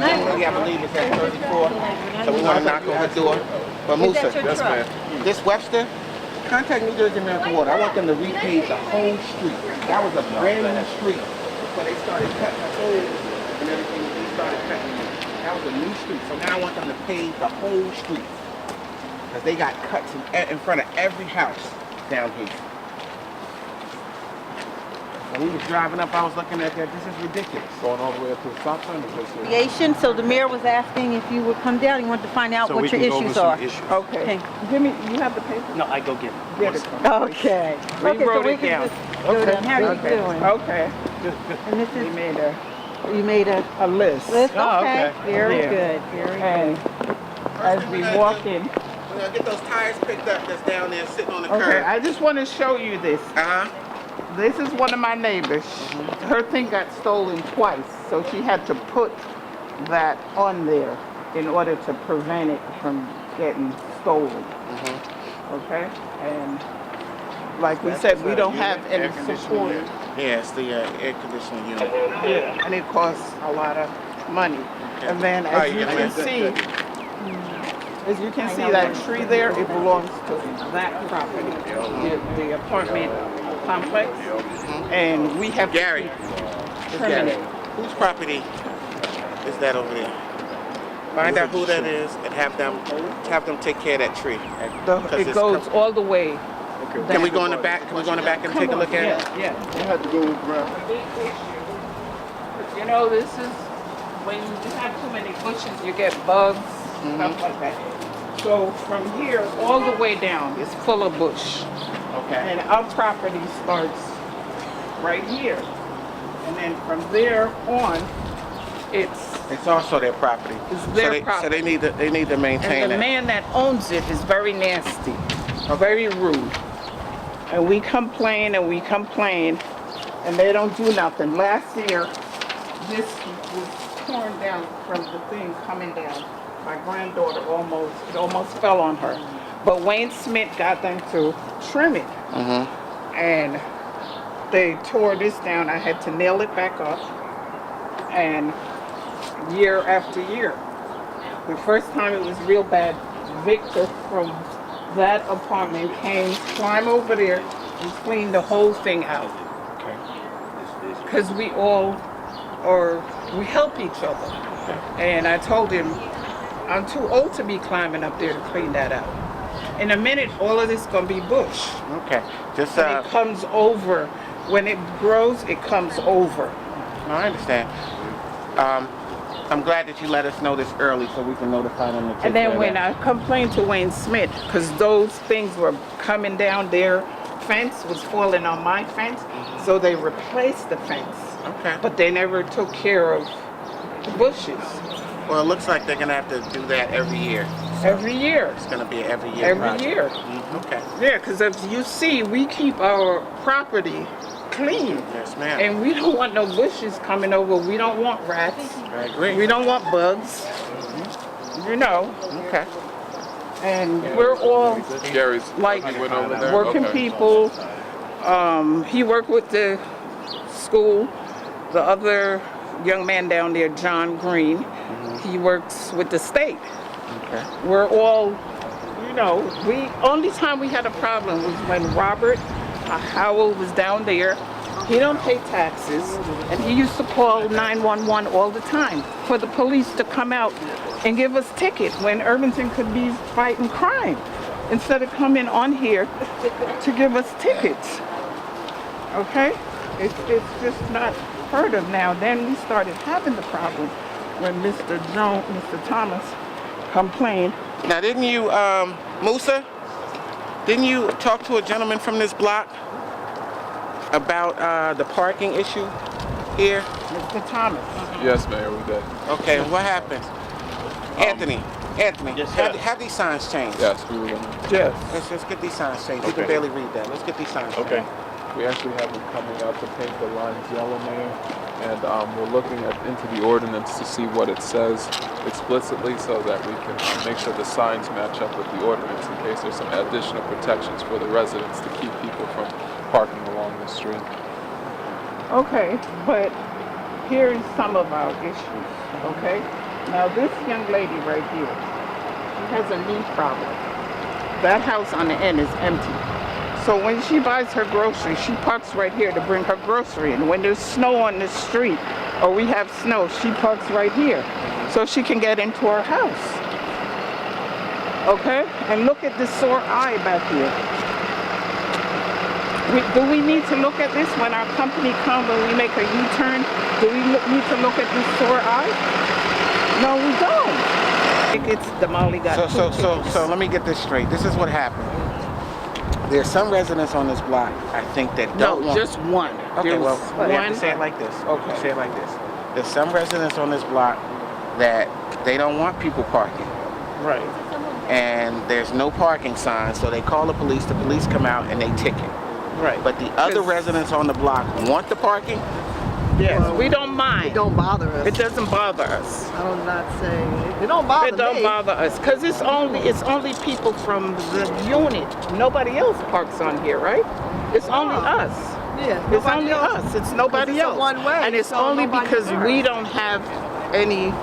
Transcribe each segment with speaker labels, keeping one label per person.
Speaker 1: I believe it's at 34. So we want to knock on the door. But Musa,
Speaker 2: Yes, ma'am.
Speaker 1: this Webster, contact New Jersey American Water. I want them to repave the whole street. That was a brand new street. But they started cutting the holes and everything. They started cutting it. That was a new street. So now I want them to pave the whole street. Because they got cuts in front of every house down here. When we was driving up, I was looking at that. This is ridiculous.
Speaker 2: Going all the way up to the stop sign.
Speaker 3: Association. So the mayor was asking if you would come down. He wanted to find out
Speaker 2: So
Speaker 3: what
Speaker 2: we
Speaker 3: your
Speaker 2: can go over
Speaker 3: issues
Speaker 2: some
Speaker 3: are.
Speaker 2: issues.
Speaker 4: Okay. Give me, you have the paper?
Speaker 5: No, I go get it.
Speaker 4: Get it.
Speaker 3: Okay.
Speaker 4: We
Speaker 3: Okay, so
Speaker 4: wrote
Speaker 3: we
Speaker 4: it
Speaker 3: can
Speaker 4: down.
Speaker 3: just go down. How are you doing?
Speaker 4: Okay.
Speaker 3: And this
Speaker 4: We
Speaker 3: is,
Speaker 4: made
Speaker 3: you made a
Speaker 4: a list.
Speaker 3: list?
Speaker 5: Oh,
Speaker 3: Okay.
Speaker 5: okay.
Speaker 3: Very
Speaker 4: Yeah.
Speaker 3: good. Very good.
Speaker 4: And as we walk in,
Speaker 1: We're going to get those tires picked up that's down there sitting on the
Speaker 4: okay,
Speaker 1: curb.
Speaker 4: I just want to show you this.
Speaker 1: Uh-huh.
Speaker 4: This is one of my neighbors. Her thing got stolen twice, so she had to put that on there in order to prevent it from getting stolen. Okay? And like we said, we don't have any support.
Speaker 1: Yeah, it's the air conditioning unit.
Speaker 4: Yeah, and it costs a lot of money. And then
Speaker 1: All right,
Speaker 4: as you
Speaker 1: you get
Speaker 4: can
Speaker 1: that.
Speaker 4: see, that tree there, it belongs to that property, the apartment complex. And we have to
Speaker 1: Gary.
Speaker 4: keep
Speaker 1: It's
Speaker 4: trimming
Speaker 1: Gary.
Speaker 4: it.
Speaker 1: Whose property is that over there? Find out who that is and have them take care of that tree.
Speaker 4: It goes all the way.
Speaker 1: Can we go in the back? Can we go in the back and take a look at it?
Speaker 4: Yeah.
Speaker 2: You have to go around.
Speaker 4: You know, this is when you have too many bushes, you get bugs, stuff like that. So from here all the way down, it's full of bush.
Speaker 1: Okay.
Speaker 4: And our property starts right here. And then from there on,
Speaker 1: It's also their property.
Speaker 4: It's their
Speaker 1: So
Speaker 4: property.
Speaker 1: they need to maintain
Speaker 4: and the
Speaker 1: it.
Speaker 4: man that owns it is very nasty, very rude. And we complain and we complain, and they don't do nothing. Last year, this was torn down from the thing coming down. My granddaughter almost fell on her. But Wayne Smith got them to trim it. And they tore this down. I had to nail it back up. And year after year. The first time it was real bad, Victor from that apartment came, climbed over there, and cleaned the whole thing out. Because we help each other. And I told him, I'm too old to be climbing up there to clean that out. In a minute, all of this is going to be bush.
Speaker 1: Okay. Just
Speaker 4: And it comes over. When it grows, it comes over.
Speaker 1: I understand. I'm glad that you let us know this early so we can notify them to take
Speaker 4: And then
Speaker 1: care
Speaker 4: when
Speaker 1: of
Speaker 4: I complained to Wayne Smith, because those things were coming down, their fence was falling on my fence, so they replaced the fence.
Speaker 1: Okay.
Speaker 4: But they never took care of the bushes.
Speaker 1: Well, it looks like they're going to have to do that every year.
Speaker 4: Every year.
Speaker 1: It's going to be an every year
Speaker 4: Every
Speaker 1: project.
Speaker 4: year.
Speaker 1: Okay.
Speaker 4: Yeah, because as you see, we keep our property clean.
Speaker 1: Yes, ma'am.
Speaker 4: And we don't want no bushes coming over. We don't want rats.
Speaker 1: I agree.
Speaker 4: We don't want bugs. You know.
Speaker 1: Okay.
Speaker 4: And we're all
Speaker 2: Gary's
Speaker 4: like
Speaker 2: he went over there.
Speaker 4: working
Speaker 2: Okay.
Speaker 4: people. He worked with the school. The other young man down there, John Green, he works with the state.
Speaker 1: Okay.
Speaker 4: We're all, you know, only time we had a problem was when Robert Howell was down there. He don't pay taxes, and he used to call 911 all the time for the police to come out and give us tickets when Irvington could be fighting crime, instead of coming on here to give us tickets. Okay? It's just not heard of now. Then we started having the problem when Mr. Thomas complained.
Speaker 1: Now, didn't you, Musa, didn't you talk to a gentleman from this block about the parking issue here?
Speaker 4: Mr. Thomas.
Speaker 2: Yes, Mayor, we did.
Speaker 1: Okay, what happened? Anthony,
Speaker 5: Yes, sir.
Speaker 1: have these signs changed.
Speaker 2: Yes, we were gonna.
Speaker 4: Yes.
Speaker 1: Let's get these signs changed. We can
Speaker 2: Okay.
Speaker 1: barely read that. Let's get these signs
Speaker 5: Okay.
Speaker 1: changed.
Speaker 2: We actually have them coming out to paint the lines yellow, Mayor, and we're looking into the ordinance to see what it says explicitly so that we can make sure the signs match up with the ordinance in case there's some additional protections for the residents to keep people from parking along the street.
Speaker 4: Okay, but here is some of our issues, okay? Now this young lady right here, she has a knee problem. That house on the end is empty. So when she buys her groceries, she parks right here to bring her grocery in. When there's snow on the street, or we have snow, she parks right here. So she can get into her house. Okay? And look at this sore eye back here. Do we need to look at this when our company comes and we make a U-turn? Do we need to look at this sore eye? No, we don't. I think it's the Molly got
Speaker 1: So let me get this straight. This is what happened. There's some residents on this block, I think, that don't
Speaker 4: No,
Speaker 1: want...
Speaker 4: just one.
Speaker 1: Okay,
Speaker 4: There
Speaker 1: well,
Speaker 4: was
Speaker 1: you have
Speaker 4: one.
Speaker 1: to say it like this.
Speaker 4: Okay.
Speaker 1: Say it like this. There's some residents on this block that they don't want people parking.
Speaker 4: Right.
Speaker 1: And there's no parking sign, so they call the police come out and they ticket.
Speaker 4: Right.
Speaker 1: But the other
Speaker 4: 'Cause-
Speaker 1: residents on the block want the parking.
Speaker 4: Yes, we don't mind.
Speaker 3: It don't bother us.
Speaker 4: It doesn't bother us.
Speaker 3: I'm not saying, it don't bother
Speaker 4: It don't
Speaker 3: me.
Speaker 4: bother us because it's only people from the unit. Nobody else parks on here, right? It's only us.
Speaker 3: Yeah,
Speaker 4: It's
Speaker 3: nobody
Speaker 4: only
Speaker 3: else.
Speaker 4: us. It's nobody
Speaker 3: It's a
Speaker 4: else.
Speaker 3: one-way,
Speaker 4: And it's
Speaker 3: so
Speaker 4: only
Speaker 3: nobody
Speaker 4: because
Speaker 3: parks.
Speaker 4: we don't have any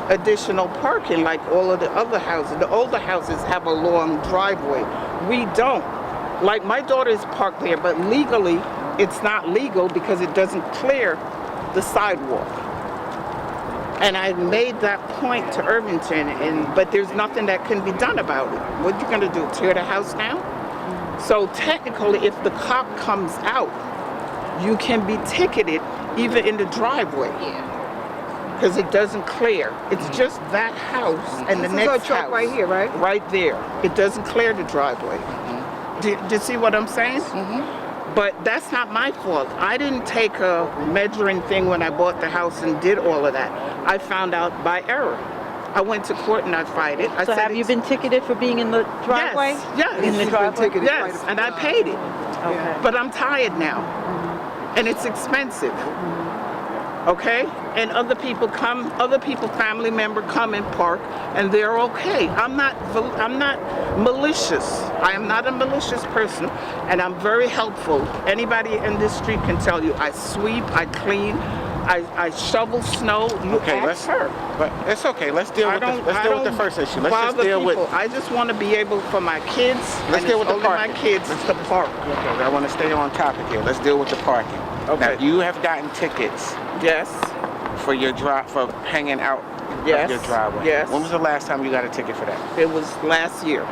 Speaker 4: additional parking like all of the other houses. The older houses have a long driveway. We don't. Like my daughter is parked there, but legally it's not legal because it doesn't clear the sidewalk. And I made that point to Irvington, but there's nothing that can be done about it. What you gonna do, tear the house down? So technically, if the cop comes out, you can be ticketed even in the driveway. Because it doesn't clear. It's just that house and the
Speaker 3: This is our
Speaker 4: next
Speaker 3: truck
Speaker 4: house.
Speaker 3: right here, right?
Speaker 4: Right there. It doesn't clear the driveway. Do you see what I'm saying? But that's not my fault. I didn't take a measuring thing when I bought the house and did all of that. I found out by error. I went to court and I fight it.
Speaker 3: So have you been ticketed for being in the driveway?
Speaker 4: Yes.
Speaker 3: In the driveway?
Speaker 4: Yes, and I paid it.
Speaker 3: Okay.
Speaker 4: But I'm tired now. And it's expensive. Okay? And other people, family member come and park and they're okay. I'm not malicious. I am not a malicious person and I'm very helpful. Anybody in this street can tell you I sweep, I clean, I shovel snow. You ask her.
Speaker 1: But it's okay. Let's deal with the first issue. Let's just
Speaker 4: bother
Speaker 1: deal with.
Speaker 4: people. I just want to be able for my kids.
Speaker 1: Let's
Speaker 4: and
Speaker 1: deal with
Speaker 4: it's
Speaker 1: the
Speaker 4: only
Speaker 1: parking.
Speaker 4: my kids to park.
Speaker 1: Okay, I want to stay on topic here. Let's deal with the parking.
Speaker 4: Okay.
Speaker 1: Now, you have gotten tickets
Speaker 4: Yes.
Speaker 1: for for hanging out
Speaker 4: Yes.
Speaker 1: of your driveway.
Speaker 4: Yes.
Speaker 1: When was the last time you got a ticket for that?
Speaker 4: It was last year.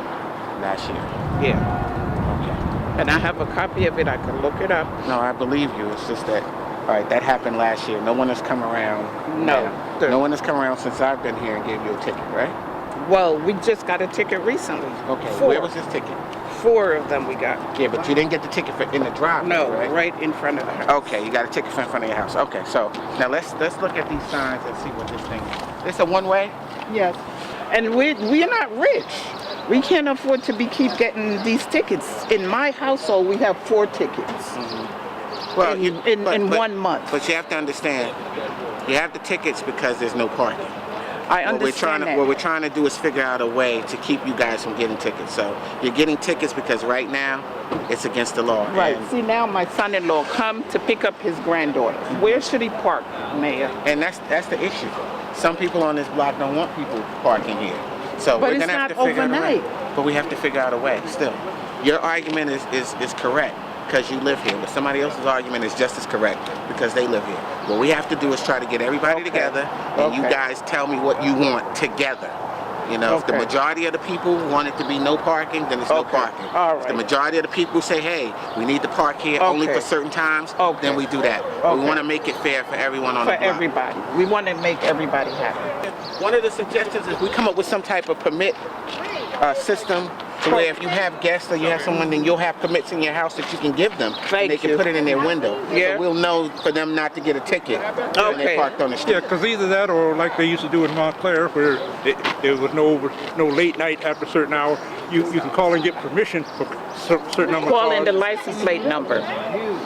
Speaker 1: Last year.
Speaker 4: Yeah.
Speaker 1: Okay.
Speaker 4: And I have a copy of it. I can look it up.
Speaker 1: No, I believe you. It's just that, all right, that happened last year. No one has come around.
Speaker 4: No.
Speaker 1: now. No one has come around since I've been here and gave you a ticket, right?
Speaker 4: Well, we just got a ticket recently.
Speaker 1: Okay.
Speaker 4: Four.
Speaker 1: Where was this ticket?
Speaker 4: 4 of them we got.
Speaker 1: Yeah, but you didn't get the ticket for in the driveway,
Speaker 4: No,
Speaker 1: right?
Speaker 4: right in front of the house.
Speaker 1: Okay, you got a ticket in front of your house. Okay, so now let's look at these signs and see what this thing is. It's a one-way?
Speaker 4: Yes. And we're not rich. We can't afford to keep getting these tickets. In my household, we have 4 tickets
Speaker 1: Well,
Speaker 4: in 1 month.
Speaker 1: But you have to understand, you have the tickets because there's no parking.
Speaker 4: I understand that.
Speaker 1: What we're trying to do is figure out a way to keep you guys from getting tickets. So you're getting tickets because right now it's against the law.
Speaker 4: Right.
Speaker 1: And,
Speaker 4: See, now my son-in-law come to pick up his granddaughter. Where should he park, Mayor?
Speaker 1: and that's the issue. Some people on this block don't want people parking here. So
Speaker 4: But
Speaker 1: we're
Speaker 4: it's
Speaker 1: gonna have
Speaker 4: not
Speaker 1: to figure out a way.
Speaker 4: overnight.
Speaker 1: But we have to figure out a way still. Your argument is correct because you live here, but somebody else's argument is just as correct because they live here. What we have to do is try to get everybody
Speaker 4: Okay.
Speaker 1: together and you
Speaker 4: Okay.
Speaker 1: guys tell me what you want together. You know, if the
Speaker 4: Okay.
Speaker 1: majority of the people want it to be no parking, then it's no
Speaker 4: Okay.
Speaker 1: parking.
Speaker 4: All
Speaker 1: If the
Speaker 4: right.
Speaker 1: majority of the people say, hey, we need to park here only
Speaker 4: Okay.
Speaker 1: for certain times,
Speaker 4: Okay.
Speaker 1: then we do that. But we
Speaker 4: Okay.
Speaker 1: want to make it fair for everyone on
Speaker 4: For
Speaker 1: the block.
Speaker 4: everybody. We want to make everybody happy.
Speaker 1: One of the suggestions is we come up with some type of permit system to where if you have guests or you have someone, then you'll have permits in your house that you can give them.
Speaker 4: Thank
Speaker 1: and they can
Speaker 4: you.
Speaker 1: put it in their window.
Speaker 4: Yeah.
Speaker 1: So we'll know for them not to get a ticket when
Speaker 4: Okay.
Speaker 1: they parked on the street.
Speaker 5: Yeah, because either that or like they used to do in Montclair, where there was no late night after a certain hour. You can call and get permission for certain number of
Speaker 4: Call in
Speaker 5: cars.
Speaker 4: the license plate number.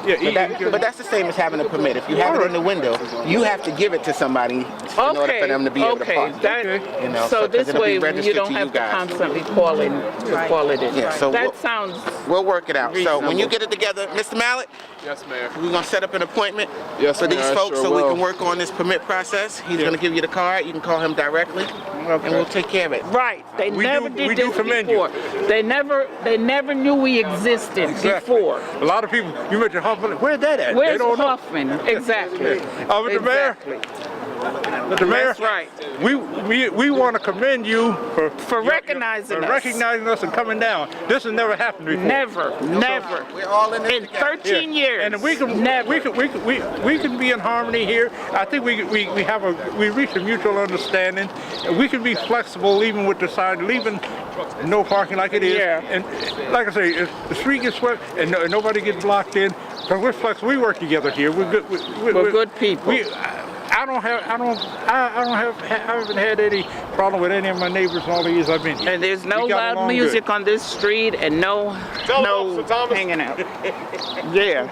Speaker 5: Yeah,
Speaker 1: But that's the same as having a permit. If you have it in the window, you have to give it to somebody in order
Speaker 4: Okay.
Speaker 1: for them to be able to
Speaker 4: Okay.
Speaker 1: park.
Speaker 4: That,
Speaker 1: You know,
Speaker 4: so
Speaker 1: 'cause
Speaker 4: this
Speaker 1: it'll be
Speaker 4: way you
Speaker 1: registered
Speaker 4: don't
Speaker 1: to
Speaker 4: have
Speaker 1: you
Speaker 4: to
Speaker 1: guys.
Speaker 4: constantly call in to call it in.
Speaker 1: Yeah, so
Speaker 4: that
Speaker 1: we'll-
Speaker 4: sounds
Speaker 1: We'll work it out. So when you
Speaker 4: Reasonable.
Speaker 1: get it together, Mr. Mallett,
Speaker 2: Yes, Mayor.
Speaker 1: We're gonna set up an appointment
Speaker 2: Yes,
Speaker 1: for
Speaker 2: Mayor,
Speaker 1: these
Speaker 2: I
Speaker 1: folks
Speaker 2: sure
Speaker 1: so we
Speaker 2: will.
Speaker 1: can work on this permit process. He's gonna give you the card. You can call him directly, and we'll take care of it.
Speaker 4: Right. They
Speaker 5: We
Speaker 4: never
Speaker 5: do- we
Speaker 4: did
Speaker 5: do
Speaker 4: this
Speaker 5: commend you.
Speaker 4: before. They never knew we existed before.
Speaker 5: A lot of people, you mentioned Huffman, where's that at? They
Speaker 4: Where's
Speaker 5: don't know.
Speaker 4: Huffman? Exactly.
Speaker 5: Mr. Mayor,
Speaker 4: Exactly.
Speaker 5: Mr. Mayor,
Speaker 4: That's right.
Speaker 5: we want to commend you for
Speaker 4: recognizing us.
Speaker 5: recognizing us and coming down. This has never happened before.
Speaker 4: Never.
Speaker 1: We're all in this
Speaker 4: In
Speaker 1: together.
Speaker 4: 13 years.
Speaker 5: And we can
Speaker 4: never.
Speaker 5: we can be in harmony here. I think we reach a mutual understanding. We can be flexible even with the sign, leaving no parking like it is.
Speaker 4: Yeah.
Speaker 5: And like I say, if the street gets swept and nobody gets blocked in, because we're flexible. We work together here. We're good.
Speaker 4: We're good people.
Speaker 5: I haven't had any problem with any of my neighbors in all the years I've been here.
Speaker 4: And there's no
Speaker 5: We got
Speaker 4: loud
Speaker 5: along
Speaker 4: music
Speaker 5: good.
Speaker 4: on this street and no hanging out. Yeah.